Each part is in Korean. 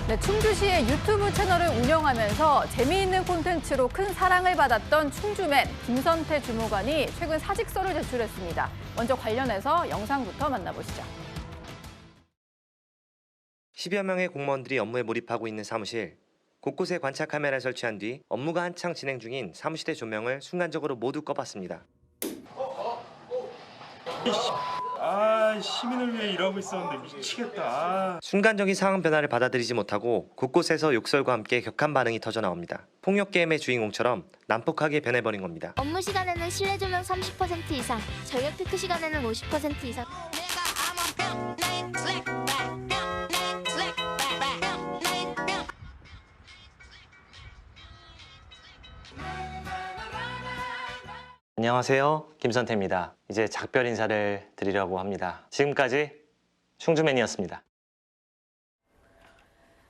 네, 충주시의 유튜브 채널을 운영하면서 재미있는 콘텐츠로 큰 사랑을 받았던 충주맨 김선태 주무관이 최근 사직서를 제출했습니다. 먼저 관련해서 영상부터 만나보시죠. 10여 명의 공무원들이 업무에 몰입하고 있는 사무실. 곳곳에 관찰 카메라를 설치한 뒤 업무가 한창 진행 중인 사무실의 조명을 순간적으로 모두 꺼봤습니다. 시민을 위해 일하고 있었는데 미치겠다. 순간적인 상황 변화를 받아들이지 못하고 곳곳에서 욕설과 함께 격한 반응이 터져 나옵니다. 폭력 게임의 주인공처럼 난폭하게 변해버린 겁니다. 업무 시간에는 실내 조명 30% 이상, 전력 피크 시간에는 50% 이상. 안녕하세요, 김선태입니다. 이제 작별 인사를 드리려고 합니다. 지금까지 충주맨이었습니다.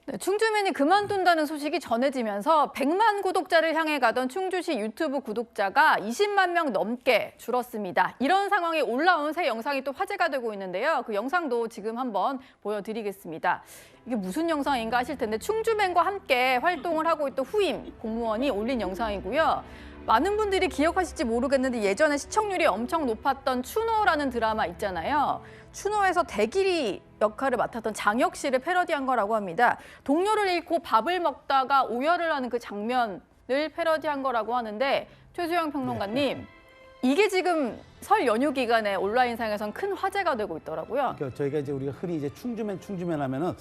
네, 충주맨이 그만둔다는 소식이 전해지면서 100만 구독자를 향해 가던 충주시 유튜브 구독자가 20만 명 넘게 줄었습니다. 이런 상황에 올라온 새 영상이 또 화제가 되고 있는데요. 그 영상도 지금 한번 보여드리겠습니다. 이게 무슨 영상인가 하실 텐데 충주맨과 함께 활동을 하고 있던 후임 공무원이 올린 영상이고요. 많은 분들이 기억하실지 모르겠는데 예전에 시청률이 엄청 높았던 추노라는 드라마 있잖아요. 추노에서 대길이 역할을 맡았던 장혁 씨를 패러디한 거라고 합니다. 동료를 잃고 밥을 먹다가 오열을 하는 그 장면을 패러디한 거라고 하는데 최수영 평론가님, 이게 지금 설 연휴 기간에 온라인상에선 큰 화제가 되고 있더라고요. 그러니까 저희가 이제 우리가 흔히 이제 충주맨 하면은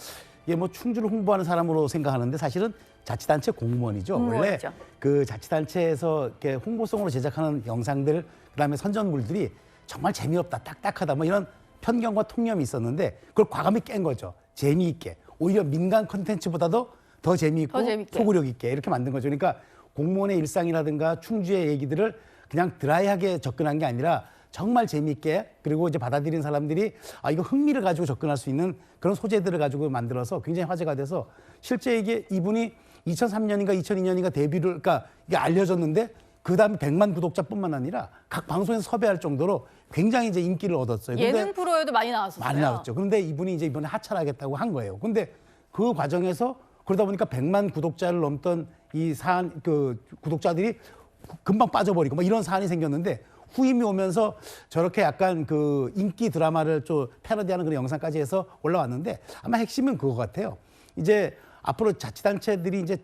이게 뭐 충주를 홍보하는 사람으로 생각하는데 사실은 자치단체 공무원이죠. 원래 그 자치단체에서 이렇게 홍보성으로 제작하는 영상들, 그다음에 선전물들이 정말 재미없다, 딱딱하다, 뭐 이런 편견과 통념이 있었는데 그걸 과감히 깬 거죠. 재미있게. 오히려 민간 콘텐츠보다도 더 재미있고 소구력 있게 이렇게 만든 거죠. 그러니까 공무원의 일상이라든가 충주의 얘기들을 그냥 드라이하게 접근한 게 아니라 정말 재미있게, 그리고 이제 받아들인 사람들이 이거 흥미를 가지고 접근할 수 있는 그런 소재들을 가지고 만들어서 굉장히 화제가 돼서 실제 이게 이분이 2003년인가 2002년인가 데뷔를, 그러니까 이게 알려졌는데 그다음에 100만 구독자뿐만 아니라 각 방송에서 섭외할 정도로 굉장히 이제 인기를 얻었어요. 예능 프로에도 많이 나왔었어요. 많이 나왔죠. 그런데 이분이 이제 이번에 하차하겠다고 한 거예요. 근데 그 과정에서 그러다 보니까 100만 구독자를 넘던 이 사안, 그 구독자들이 금방 빠져버리고 뭐 이런 사안이 생겼는데 후임이 오면서 저렇게 약간 그 인기 드라마를 좀 패러디하는 그런 영상까지 해서 올라왔는데 아마 핵심은 그거 같아요. 이제 앞으로 자치단체들이 이제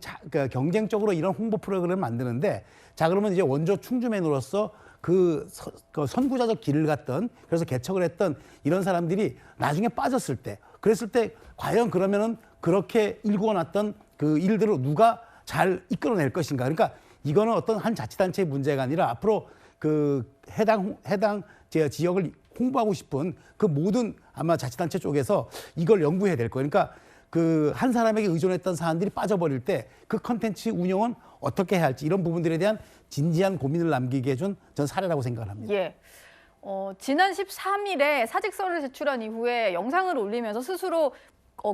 경쟁적으로 이런 홍보 프로그램을 만드는데, 자 그러면 이제 원조 충주맨으로서 그 선구자적 길을 갔던, 그래서 개척을 했던 이런 사람들이 나중에 빠졌을 때, 그랬을 때 과연 그러면은 그렇게 일구어놨던 그 일들을 누가 잘 이끌어낼 것인가. 그러니까 이거는 어떤 한 자치단체의 문제가 아니라 앞으로 그 해당 지역을 홍보하고 싶은 그 모든 아마 자치단체 쪽에서 이걸 연구해야 될 거예요. 그러니까 그 한 사람에게 의존했던 사안들이 빠져버릴 때 그 컨텐츠 운영은 어떻게 해야 할지, 이런 부분들에 대한 진지한 고민을 남기게 해준 전 사례라고 생각을 합니다. 예. 지난 13일에 사직서를 제출한 이후에 영상을 올리면서 스스로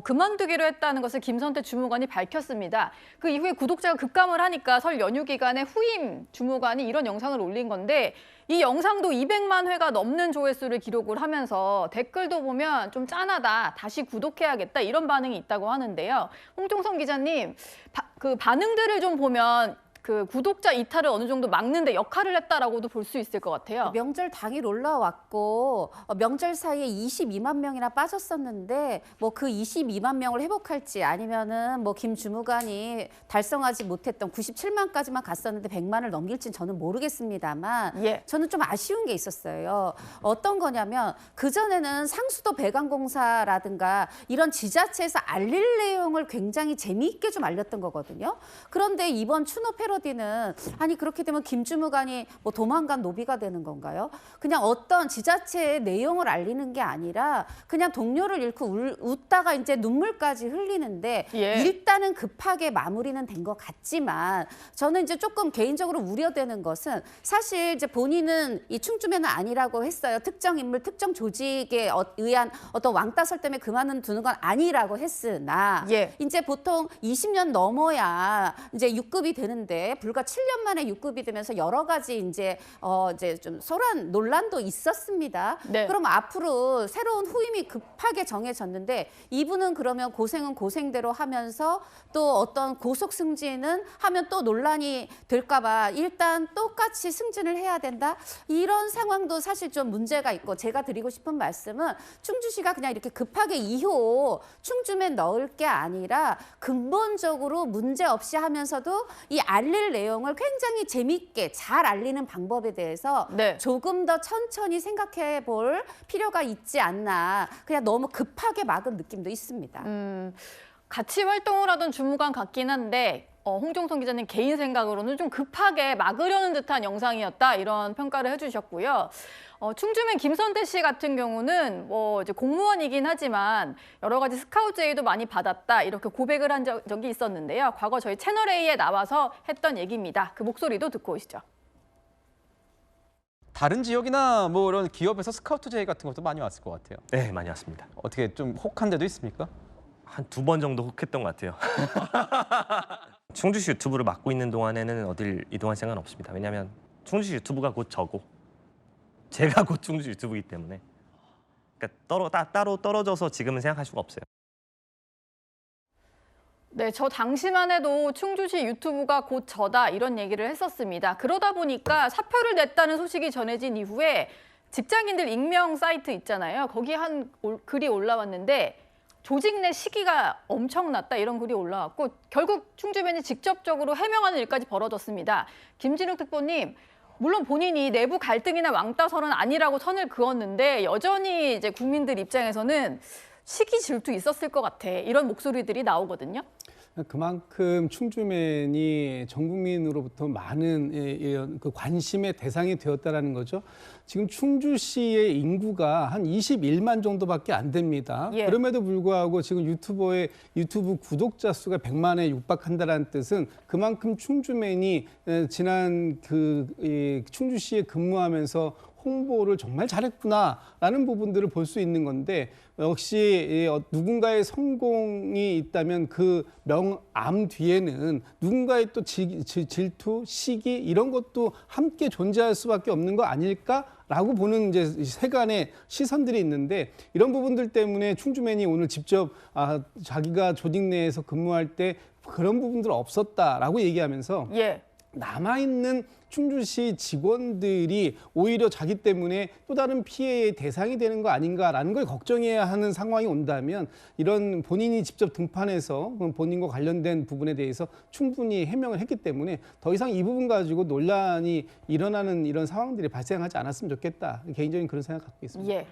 그만두기로 했다는 것을 김선태 주무관이 밝혔습니다. 그 이후에 구독자가 급감을 하니까 설 연휴 기간에 후임 주무관이 이런 영상을 올린 건데, 이 영상도 200만 회가 넘는 조회수를 기록을 하면서 댓글도 보면 좀 짠하다, 다시 구독해야겠다, 이런 반응이 있다고 하는데요. 홍종성 기자님, 그 반응들을 좀 보면 그 구독자 이탈을 어느 정도 막는 데 역할을 했다라고도 볼 수 있을 것 같아요. 명절 당일 올라왔고 명절 사이에 22만 명이나 빠졌었는데 뭐 그 22만 명을 회복할지, 아니면은 뭐 김 주무관이 달성하지 못했던 97만까지만 갔었는데 100만을 넘길지는 저는 모르겠습니다만 저는 좀 아쉬운 게 있었어요. 어떤 거냐면 그전에는 상수도 배관공사라든가 이런 지자체에서 알릴 내용을 굉장히 재미있게 좀 알렸던 거거든요. 그런데 이번 추노 패러디는 아니 그렇게 되면 김 주무관이 뭐 도망간 노비가 되는 건가요? 그냥 어떤 지자체의 내용을 알리는 게 아니라 그냥 동료를 잃고 웃다가 이제 눈물까지 흘리는데 일단은 급하게 마무리는 된 것 같지만, 저는 이제 조금 개인적으로 우려되는 것은, 사실 이제 본인은 이 충주맨은 아니라고 했어요. 특정 인물, 특정 조직에 의한 어떤 왕따설 때문에 그만두는 건 아니라고 했으나 이제 보통 20년 넘어야 이제 6급이 되는데 게 불과 7년 만에 6급이 되면서 여러 가지 이제 좀 소란 논란도 있었습니다. 네. 그럼 앞으로 새로운 후임이 급하게 정해졌는데 이분은 그러면 고생은 고생대로 하면서 또 어떤 고속 승진은 하면 또 논란이 될까 봐 일단 똑같이 승진을 해야 된다. 이런 상황도 사실 좀 문제가 있고 제가 드리고 싶은 말씀은 충주시가 그냥 이렇게 급하게 2호 충주맨 넣을 게 아니라 근본적으로 문제 없이 하면서도 이 알릴 내용을 굉장히 재밌게 잘 알리는 방법에 대해서 네. 조금 더 천천히 생각해 볼 필요가 있지 않나. 그냥 너무 급하게 막은 느낌도 있습니다. 같이 활동을 하던 주무관 같긴 한데 홍종성 기자님 개인 생각으로는 좀 급하게 막으려는 듯한 영상이었다 이런 평가를 해주셨고요. 충주맨 김선태 씨 같은 경우는 뭐 이제 공무원이긴 하지만 여러 가지 스카우트 제의도 많이 받았다 이렇게 고백을 한 적이 있었는데요. 과거 저희 채널 A에 나와서 했던 얘기입니다. 그 목소리도 듣고 오시죠. 다른 지역이나 뭐 이런 기업에서 스카우트 제의 같은 것도 많이 왔을 것 같아요. 네, 많이 왔습니다. 어떻게 좀 혹한 데도 있습니까? 한 2번 정도 혹했던 것 같아요. 충주시 유튜브를 맡고 있는 동안에는 어딜 이동할 생각은 없습니다. 왜냐하면 충주시 유튜브가 곧 저고 제가 곧 충주 유튜브이기 때문에 그러니까 따로 떨어져서 지금은 생각할 수가 없어요. 네, 저 당시만 해도 충주시 유튜브가 곧 저다 이런 얘기를 했었습니다. 그러다 보니까 사표를 냈다는 소식이 전해진 이후에 직장인들 익명 사이트 있잖아요. 거기 글이 올라왔는데 조직 내 시기가 엄청났다 이런 글이 올라왔고 결국 충주맨이 직접적으로 해명하는 일까지 벌어졌습니다. 김진욱 특보님, 물론 본인이 내부 갈등이나 왕따설은 아니라고 선을 그었는데 여전히 이제 국민들 입장에서는 시기 질투 있었을 것 같아 이런 목소리들이 나오거든요. 그만큼 충주맨이 전 국민으로부터 많은 그 관심의 대상이 되었다라는 거죠. 지금 충주시의 인구가 한 21만 정도밖에 안 됩니다. 예. 그럼에도 불구하고 지금 유튜브 구독자 수가 100만에 육박한다는 뜻은 그만큼 충주맨이 지난 충주시에 근무하면서 홍보를 정말 잘했구나라는 부분들을 볼 수 있는 건데 역시 누군가의 성공이 있다면 그 명암 뒤에는 누군가의 또 질투, 시기 이런 것도 함께 존재할 수밖에 없는 거 아닐까라고 보는 이제 세간의 시선들이 있는데 이런 부분들 때문에 충주맨이 오늘 직접 자기가 조직 내에서 근무할 때 그런 부분들 없었다라고 얘기하면서 예. 남아있는 충주시 직원들이 오히려 자기 때문에 또 다른 피해의 대상이 되는 거 아닌가라는 걸 걱정해야 하는 상황이 온다면 이런 본인이 직접 등판해서 본인과 관련된 부분에 대해서 충분히 해명을 했기 때문에 더 이상 이 부분 가지고 논란이 일어나는 이런 상황들이 발생하지 않았으면 좋겠다. 개인적인 그런 생각 갖고 있습니다. 예.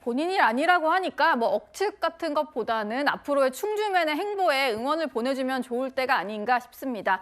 본인이 아니라고 하니까 뭐 억측 같은 것보다는 앞으로의 충주맨의 행보에 응원을 보내주면 좋을 때가 아닌가 싶습니다.